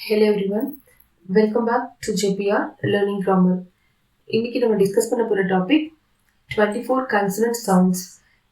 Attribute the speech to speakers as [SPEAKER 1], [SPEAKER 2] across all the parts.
[SPEAKER 1] Hello everyone, welcome back to JPR Learning Grammar. இன்னைக்கு நம்ம discuss பண்ண போற டாபிக் 24 consonant sounds.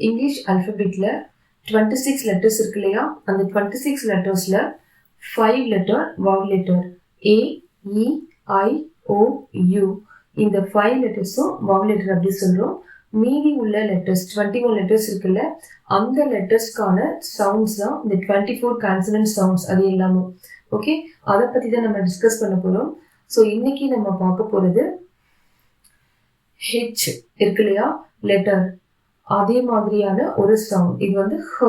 [SPEAKER 1] இங்கிலீஷ் அல்பபெட்ல 26 லெட்டர்ஸ் இருக்கு இல்லையா, அந்த 26 லெட்டர்ஸ்ல 5 letter vowel letter A, E, I, O, U. இந்த 5 லெட்டர்ஸும் vowel லெட்டர் அப்படி சொல்றோம். மீதி உள்ள லெட்டர்ஸ் 21 லெட்டர்ஸ் இருக்குல்ல, அந்த லெட்டர்ஸ்க்கான சவுண்ட்ஸ் தான் இந்த 24 consonant sounds. அது எல்லாமே ஓகே, அதை பற்றி தான் நம்ம டிஸ்கஸ் பண்ண போகிறோம். ஸோ இன்னைக்கு நம்ம பார்க்க போகிறது ஹெச் இருக்கு இல்லையா லெட்டர், அதே மாதிரியான ஒரு சவுண்ட். இது வந்து ஹ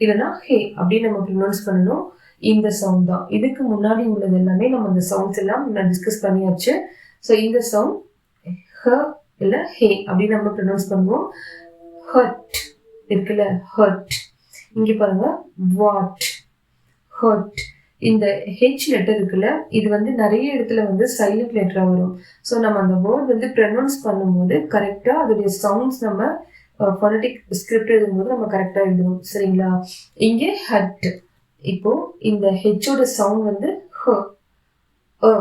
[SPEAKER 1] இல்லைன்னா ஹே அப்படின்னு நம்ம ப்ரொனவுன்ஸ் பண்ணணும். இந்த சவுண்ட் தான். இதுக்கு முன்னாடி உள்ளது எல்லாமே நம்ம இந்த சவுண்ட்ஸ் எல்லாம் நம்ம டிஸ்கஸ் பண்ணியாச்சு. ஸோ இந்த சவுண்ட் ஹ இல்லை ஹே அப்படின்னு நம்ம ப்ரொனவுன்ஸ் பண்ணுவோம். ஹட் இருக்குல்ல, ஹட். இங்கே பாருங்க, வாட், ஹட். இந்த ஹெச் லெட்டர் இருக்குல்ல, இது வந்து நிறைய இடத்துல வந்து சைலண்ட் லெட்டராக வரும். ஸோ நம்ம அந்த வேர்ட் வந்து ப்ரொனவுன்ஸ் பண்ணும்போது கரெக்டாக அதோடைய சவுண்ட்ஸ் நம்ம ஃபோனடிக் ஸ்கிரிப்ட் எழுதும்போது நம்ம கரெக்டாக எழுதணும். சரிங்களா? இங்கே ஹட். இப்போ இந்த ஹெச்சோட சவுண்ட் வந்து ஹ, அ,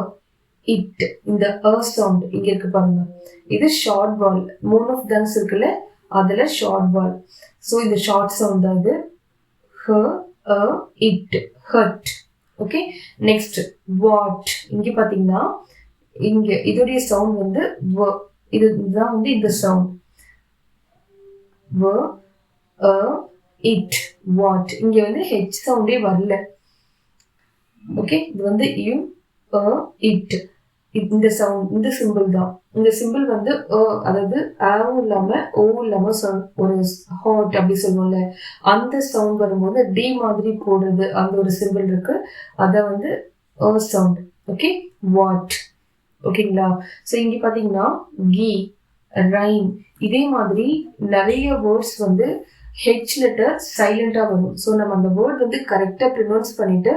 [SPEAKER 1] இட். இந்த அ சவுண்ட் இங்கே இருக்கு பாருங்க, இது ஷார்ட் வால். மூன் ஆஃப் தன்ஸ் இருக்குல்ல, அதில் ஷார்ட் வால். ஸோ இந்த ஷார்ட் சவுண்ட் தான் இது. H, a, it, hut. Okay, next what. இங்க பாத்தீங்கன்னா இங்க இதோடைய சவுண்ட் வந்து வ. இதுதான் வந்து இந்த சவுண்ட் வ, அ, இட், வாட். இங்க வந்து ஹெச் சவுண்டே வரல. ஓகே, இது வந்து யூ, அ, இட். இந்த சவுண்ட், இந்த சிம்பிள் தான். இந்த சிம்பிள் வந்து அதாவது ஆவும் இல்லாம ஓ இல்லாம ஒரு ஹாட் அப்படி சொல்லுவோம்ல, அந்த சவுண்ட் வரும்போது டி மாதிரி போடுறது அந்த ஒரு சிம்பிள் இருக்கு. அத வந்து சவுண்ட். Okay, what. ஓகேங்களா? ஸோ இங்க பாத்தீங்கன்னா கீ, ரைன், இதே மாதிரி நிறைய வேர்ட்ஸ் வந்து ஹெச் லெட்டர் சைலண்டா வரும். ஸோ நம்ம அந்த வேர்ட் வந்து கரெக்டா ப்ரொனவுன்ஸ் பண்ணிட்டு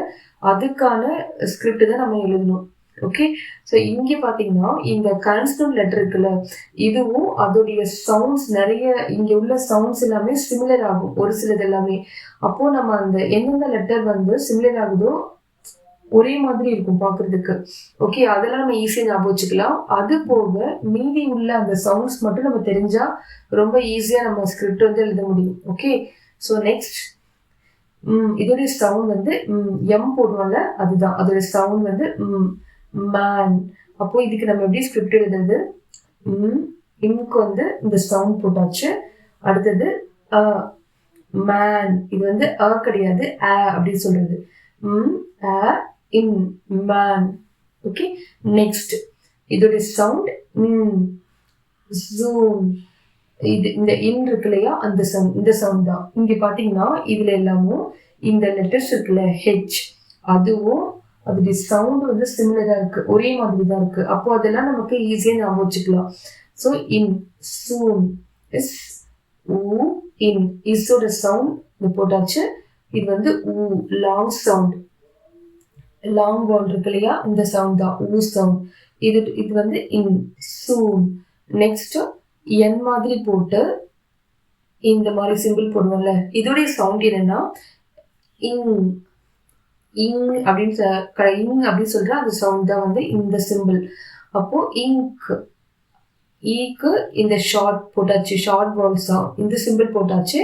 [SPEAKER 1] அதுக்கான ஸ்கிரிப்ட் தான் நம்ம எழுதணும். ஓகே, ஸோ இங்கே பார்த்தீங்கன்னா இந்த கான்ஸ்டன்ட் லெட்டர் இருக்குல்ல, இதுவும் அதோடைய சவுண்ட்ஸ் நிறைய இங்கே உள்ள சவுண்ட்ஸ் எல்லாமே சிமிலர் ஆகும், ஒரு சிலது எல்லாமே. அப்போ நம்ம அந்த எந்தெந்த லெட்டர் வந்து சிமிலர் ஆகுதோ ஒரே மாதிரி இருக்கும் பார்க்கறதுக்கு. ஓகே, அதெல்லாம் நம்ம ஈஸியாக ஞாபகம் வச்சுக்கலாம். அது போக மீதி உள்ள அந்த சவுண்ட்ஸ் மட்டும் நம்ம தெரிஞ்சா ரொம்ப ஈஸியாக நம்ம ஸ்கிரிப்ட் வந்து எழுத முடியும். ஓகே, ஸோ நெக்ஸ்ட் இதோடைய சவுண்ட் வந்து எம் போடுவோம்ல, அதுதான் அதோட சவுண்ட் வந்து மேன். அப்போ இதுக்கு நம்ம எப்படி ஸ்கிரிப்ட் எழுதுறது? இம்க்கு வந்து இந்த சவுண்ட் போட்டாச்சு. அடுத்தது மேன். இது வந்து கிடையாது, அப்படின்னு சொல்றது. இன், மேன். ஓகே, நெக்ஸ்ட் இதோடைய சவுண்ட் ஜூம். இது இந்த இன் இருக்கு இல்லையா, அந்த சவுண்ட், இந்த சவுண்ட் தான். இங்க பாத்தீங்கன்னா இதுல எல்லாமும் இந்த லெட்டர்ஸ் இருக்குல்ல ஹெச், அதுவும் அதோடைய சவுண்ட் வந்து சிமிலரா இருக்கு, ஒரே மாதிரி தான் இருக்கு. அப்போ அதெல்லாம் நமக்கு ஈஸியா ஞாபகம் வச்சுக்கலாம். So n, soon, s, oo, n. இஸோட சவுண்ட் போட்டாச்சு. இது வந்து oo, long sound, long vowel இருக்கு இல்லையா, இந்த சவுண்ட் தான் ஊ சவுண்ட். இது வந்து இன், சூன். நெக்ஸ்ட் என் மாதிரி போட்டு இந்த மாதிரி சிம்பிள் போடுவோம்ல, இதோடைய சவுண்ட் என்னன்னா இங், இங் அப்படின்னு சொல்ற அந்த சவுண்ட் தான் வந்து இந்த சிம்பிள். அப்போ இங்க், ஈக்கு இந்த ஷார்ட் போட்டாச்சு, ஷார்ட் வால்ஸ் தான் இந்த சிம்பிள் போட்டாச்சு.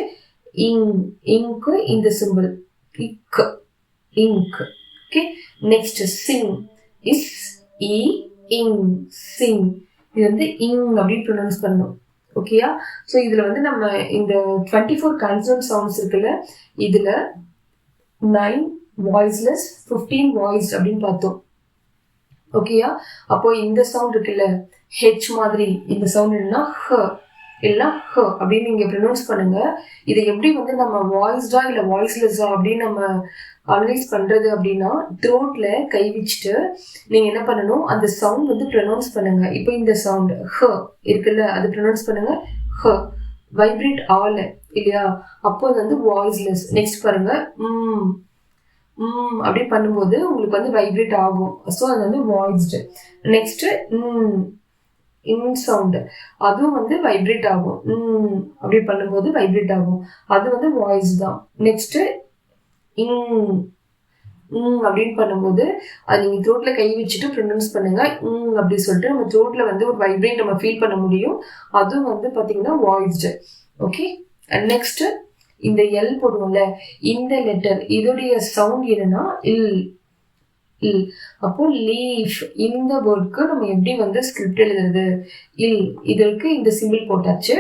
[SPEAKER 1] இங், இங்க்கு இந்த simple k, ink. Okay, next sing, s, i, ng, sing. இது வந்து இங் அப்படின்னு ப்ரொனவுன்ஸ் பண்ணணும். ஓகேயா? ஸோ இதுல வந்து நம்ம இந்த 24 கான்சனன்ட் சவுண்ட்ஸ் இருக்குல்ல, இதுல 9 வாய்ஸ்லெஸ், 15 வாய்ஸ் அப்படின்னு பார்த்தோம். ஓகேயா? அப்போ இந்த சவுண்ட் இருக்குல்ல ஹெச் மாதிரி, இந்த சவுண்ட் என்னன்னா ஹ இல்லைன்னா ஹ அப்படின்னு நீங்க ப்ரொனவுன்ஸ் பண்ணுங்க. இதை எப்படி வந்து நம்ம வாய்ஸ்டா இல்லை வாய்ஸ்லெஸ்ஸா அப்படின்னு நம்ம அனலைஸ் பண்றது அப்படின்னா, த்ரோட்ல கை வச்சுட்டு நீங்க என்ன பண்ணணும், அந்த சவுண்ட் வந்து ப்ரொனவுன்ஸ் பண்ணுங்க. இப்போ இந்த சவுண்ட் ஹ இருக்குல்ல, அது ப்ரொனவுன்ஸ் பண்ணுங்க ஹ. வைப்ரேட் ஆல இல்லையா, அப்போ அது வந்து வாய்ஸ்லெஸ். நெக்ஸ்ட் பாருங்க, அப்படி பண்ணும்போது உங்களுக்கு வந்து வைப்ரேட் ஆகும். ஸோ அது வந்து வாய்ஸ்டு. நெக்ஸ்ட் இன் சவுண்ட், அதுவும் வந்து வைப்ரேட் ஆகும். அப்படி பண்ணும்போது வைப்ரேட் ஆகும், அது வந்து வாய்ஸ் தான். நெக்ஸ்ட் இங், அப்படின்னு பண்ணும்போது அது நீங்க த்ரோட்ல கை வச்சுட்டு ப்ரொனவுன்ஸ் பண்ணுங்க. அப்படின்னு சொல்லிட்டு நம்ம த்ரோட்ல வந்து ஒரு வைப்ரேட் நம்ம ஃபீல் பண்ண முடியும். அதுவும் வந்து பாத்தீங்கன்னா வாய்ஸ்டு. ஓகே, நெக்ஸ்ட் இந்த எல் போடுவோம்ல, இந்த லெட்டர் இதோடைய சவுண்ட் என்னன்னா இல். அப்போ லீஃப் இந்த வேர்டுக்கு நம்ம எப்படி வந்து ஸ்கிரிப்ட் எழுதுறது? இல் இதற்கு இந்த சிம்பிள் போட்டாச்சு.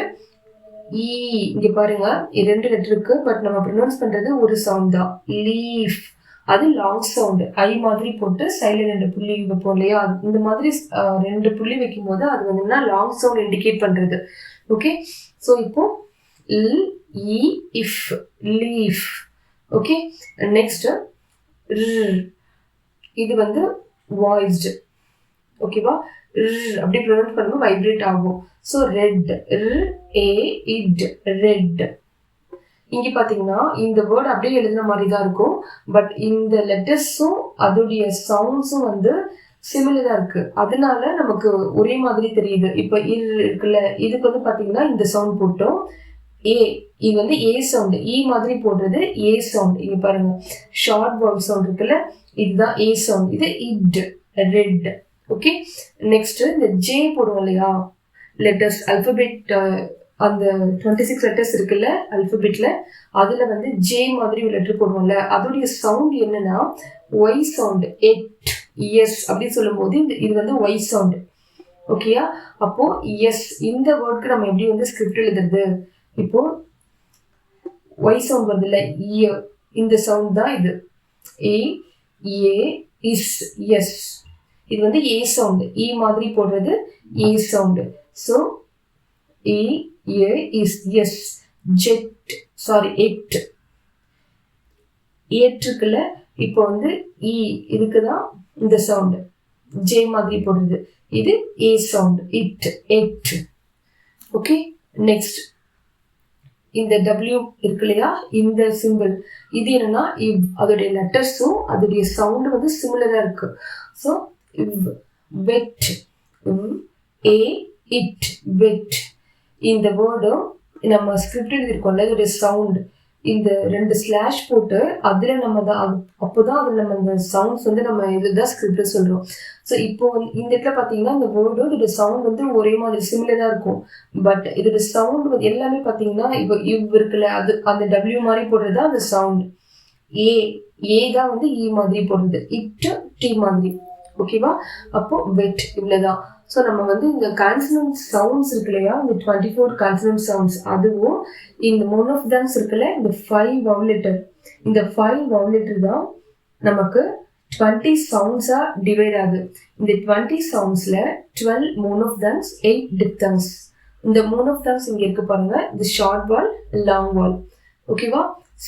[SPEAKER 1] இங்க பாருங்க, 2 லெட்டர் இருக்கு, பட் நம்ம ப்ரொனவுன்ஸ் பண்றது ஒரு சவுண்ட் தான், லீஃப். அது லாங் சவுண்ட், ஐ மாதிரி போட்டு சைடுல 2 புள்ளி வைப்போம் இல்லையா, இந்த மாதிரி 2 புள்ளி வைக்கும் போது அது வந்து லாங் சவுண்ட் இண்டிகேட் பண்றது. ஓகே, ஸோ இப்போ இஃப் லீஃப். ஓகே, நெக்ஸ்ட் இது வந்து வாய்ஸ்டு. ஓகேவா, அப்படி ப்ரொனவுன்ஸ் பண்ணும்போது வைப்ரேட் ஆகும். So red, red. இங்க பாத்தீங்கன்னா இந்த வேர்டு அப்படியே எழுதின மாதிரி தான் இருக்கும், பட் இந்த லெட்டர்ஸும் அதோடைய சவுண்ட்ஸும் வந்து சிமிலரா இருக்கு, அதனால நமக்கு ஒரே மாதிரி தெரியுது. இப்ப இருக்குல்ல, இதுக்கு வந்து பாத்தீங்கன்னா இந்த சவுண்ட் போட்டோம், ஏ. இது வந்து ஏ சவுண்ட், இ மாதிரி போடுறது ஏ சவுண்ட். இங்க பாருங்க, ஷார்ட் வவுல் சவுண்ட் இருக்குல்ல, இதுதான் ஏ சவுண்ட். இது ரெட். ஓகே, நெக்ஸ்ட் இந்த ஜே போடுவோம் இல்லையா, லெட்டர்ஸ் அல்பபெட், அந்த 26 லெட்டர்ஸ் இருக்குல்ல அல்பபெட்ல, அதுல வந்து ஜே மாதிரி ஒரு லெட்டர் போடுவோம்ல, அதோடைய சவுண்ட் என்னன்னா ஒய் சவுண்ட். எஸ் அப்படின்னு சொல்லும் போது இது வந்து ஒய் சவுண்ட். ஓகேயா, அப்போ எஸ் இந்த வேர்டுக்கு நம்ம எப்படி வந்து ஸ்கிரிப்ட் எழுதுறது? இப்போ ஒய் சவுண்ட் வருது இல்ல, இந்த சவுண்ட் தான் இது. எஸ், இது வந்து ஏ சவுண்ட், இ மாதிரி போடுறது a sound. So s. Jet, sorry et இருக்குல்ல, இப்போ வந்து இ இதுக்குதான் இந்த சவுண்ட், ஜே மாதிரி போடுறது, இது ஏ சவுண்ட், எட். ஓகே, நெக்ஸ்ட் இந்த டபிள்யூ இருக்கு இல்லையா, இந்த சிம்பிள் இது என்னன்னா அதோடைய லெட்டர்ஸும் அதோடைய சவுண்ட் வந்து சிமிலரா இருக்கு. ஸோ வெட், வெட். இந்த வேர்டும் நம்ம ஸ்கிரிப்ட் எழுதிருக்கோம்ல, இதோடைய சவுண்ட் இந்த 2 ஸ்லாஷ் போட்டு அதுல நம்ம தான் அப்போதான் அதுல நம்ம இந்த சவுண்ட்ஸ் வந்து நம்ம இதுதான் ஸ்கிரிப்ட் சொல்றோம். ஸோ இப்போ இந்த இடத்துல பாத்தீங்கன்னா இந்த வேர்டும் இதோட சவுண்ட் வந்து ஒரே மாதிரி சிமிலரா இருக்கும், பட் இதோட சவுண்ட் வந்து எல்லாமே பாத்தீங்கன்னா இப்போ இருக்குல்ல, அது அந்த டபிள்யூ மாதிரி போடுறது அந்த சவுண்ட். ஏ தான் வந்து இ மாதிரி போடுறது, டி மாதிரி. ஓகேவா, அப்போ வெட் இவ்வளவுதான். ஸோ நம்ம வந்து இந்த கான்சனன்ட் சவுண்ட்ஸ் இருக்கு இல்லையா, இந்த 24 கான்சனன்ட் சவுண்ட்ஸ், அதுவும் இந்த மோனோஃப்தான்ஸ் இருக்குல்ல, இந்த 5 வவல் லெட்டர், இந்த 5 வவல் லெட்டர் தான் நமக்கு 20 சவுண்ட்ஸா டிவைட் ஆகுது. இந்த 20 சவுண்ட்ஸ்ல 12 மோனோஃப்தான்ஸ், 8 டிப்தான்ஸ். இந்த மோனோஃப்தான்ஸ் இங்க இருக்கு பாருங்க, இந்த ஷார்ட் வால், லாங் வால். ஓகேவா,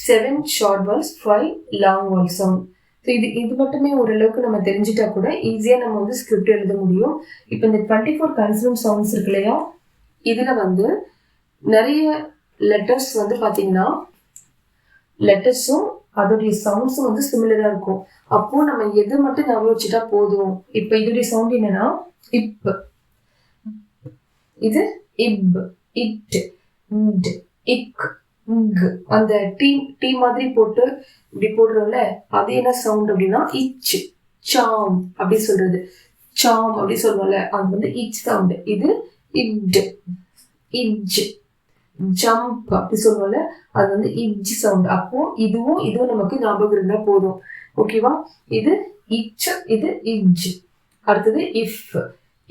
[SPEAKER 1] 7 ஷார்ட் வால்ஸ், 5 லாங் வால் சவுண்ட். ஸோ இது மட்டுமே ஓரளவுக்கு நம்ம தெரிஞ்சுட்டா கூட ஈஸியாக நம்ம வந்து ஸ்கிரிப்ட் எழுத முடியும். இப்போ இந்த 24 கன்சனன்ட் சவுண்ட்ஸ் இருக்கு இல்லையா, இதில் வந்து நிறைய லெட்டர்ஸ் வந்து பார்த்தீங்கன்னா லெட்டர்ஸும் அதோடைய சவுண்ட்ஸும் வந்து சிமிலராக இருக்கும். அப்போ நம்ம எது மட்டும் ஞாபகம் வச்சுட்டா போதும். இப்போ இதோடைய சவுண்ட் என்னன்னா இப், இது இப், இக், அந்த டீ மாதிரி போட்டு இப்படி போடுறோம்ல, அது என்ன சவுண்ட் அப்படின்னா இச், சாம் அப்படி சொல்றது, சாம் அப்படி சொல்லுவோம்ல, அது வந்து இச் சவுண்ட். இது இட்ஜ், ஜம்ப் அப்படி சொல்லுவோம்ல, அது வந்து இட்ஜ் சவுண்ட். அப்போ இதுவும் நமக்கு ஞாபகம் இருந்தா போதும். ஓகேவா, இது இச், இது இட்ஜ். அடுத்தது இஃப்,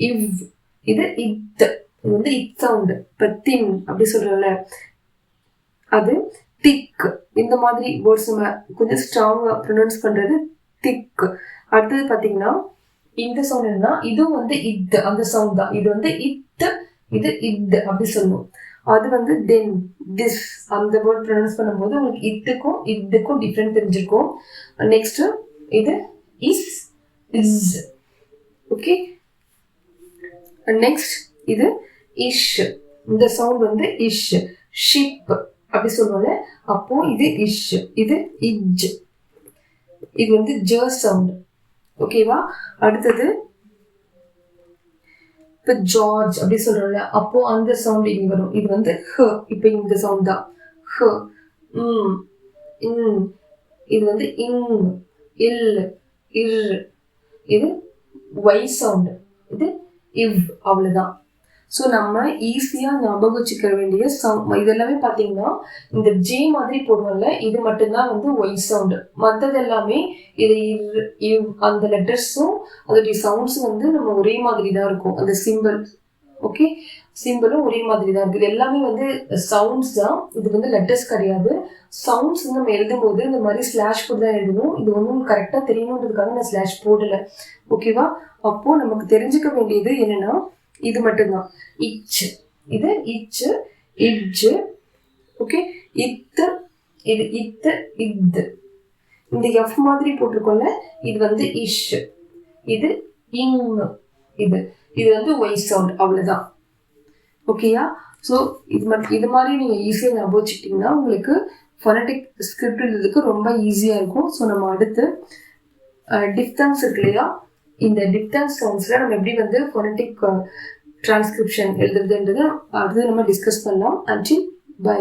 [SPEAKER 1] இது இத், இது வந்து இத் சவுண்ட். இப்போ தின் அப்படி சொல்றோம்ல, அது திக். இந்த மாதிரி வேர்ட்ஸ் நம்ம கொஞ்சம் ஸ்ட்ராங்கா ப்ரொனவுன்ஸ் பண்றது திக். அடுத்தது பாத்தீங்கன்னா இந்த சவுண்ட் என்னன்னா இதுவும் வந்து இத், அந்த சவுண்ட் தான். இது வந்து இத், இது இத் அப்படி சொல்லுவோம். அது வந்து தென், திஸ் அந்த வேர்ட் ப்ரொனவுன்ஸ் பண்ணும்போது உங்களுக்கு இதுக்கும் டிஃப்ரெண்ட் தெரிஞ்சிருக்கும். நெக்ஸ்ட் இது இஸ். ஓகே, நெக்ஸ்ட் இது இஷ். இந்த சவுண்ட் வந்து இஷ். ஷிப் அப்படி சொல்லுவோம்ல, அப்போ இது இஷ், இது இஜ். இது வந்து ஜ சவுண்ட். ஓகேவா, அடுத்தது இப்போ ஜார்ஜ் அப்படி சொல்றோம்ல, அப்போ அந்த சவுண்ட் இங்க வரும். இது வந்து ஹ. இப்போ இந்த சவுண்ட் தான் ஹ. இது வந்து இங். இல், இர். இது ஒய் சவுண்ட், இது இவ். அவ்வளவுதான். ஸோ நம்ம ஈஸியா ஞாபகம் வச்சுக்க வேண்டிய சவுண்ட் இதெல்லாமே பார்த்தீங்கன்னா இந்த ஜே மாதிரி போடுவோம்ல, இது மட்டும்தான் வந்து ஒய் சவுண்டு. மற்றது எல்லாமே இது இவ் அந்த லெட்டர்ஸும் அதோடைய சவுண்ட்ஸும் வந்து நம்ம ஒரே மாதிரி தான் இருக்கும். அந்த சிம்பிள், ஓகே, சிம்பிளும் ஒரே மாதிரி தான் இருக்குது. எல்லாமே வந்து சவுண்ட்ஸ் தான், இது வந்து லெட்டர்ஸ் கிடையாது. சவுண்ட்ஸ் வந்து நம்ம எழுதும்போது இந்த மாதிரி ஸ்லாஷ் போட்டு தான் எழுதணும். இது வந்து உங்களுக்கு கரெக்டாக தெரியணுன்றதுக்காக நான் ஸ்லாஷ் போடலை, ஓகேவா? அப்போ நமக்கு தெரிஞ்சுக்க வேண்டியது என்னன்னா இது மட்டும்தான். இச்சு, இது இச்சு, இட்ஜு, ஓகே. இத்து, இது இத்து, இத்து. இந்த எஃப் மாதிரி போட்டிருக்கோம்ல, இது வந்து இஷ், இது இங், இது இது வந்து ஒய் சவுண்ட். அவ்வளவுதான், ஓகேயா? ஸோ இது மாதிரி நீங்கள் ஈஸியாக ஞாபகம் வச்சுக்கிட்டிங்கன்னா உங்களுக்கு ஃபொனட்டிக் ஸ்கிரிப்ட் எழுதுறதுக்கு ரொம்ப ஈஸியாக இருக்கும். ஸோ நம்ம அடுத்து டிப்தங்ஸ் இருக்கு இல்லையா, இந்த டிப்தங்ஸ் சவுண்ட்ஸில் நம்ம எப்படி வந்து ஃபொனட்டிக் டிரான்ஸ்கிரிப்ஷன் எழுதுறதுன்றது அடுத்து நம்ம டிஸ்கஸ் பண்ணலாம். Until by.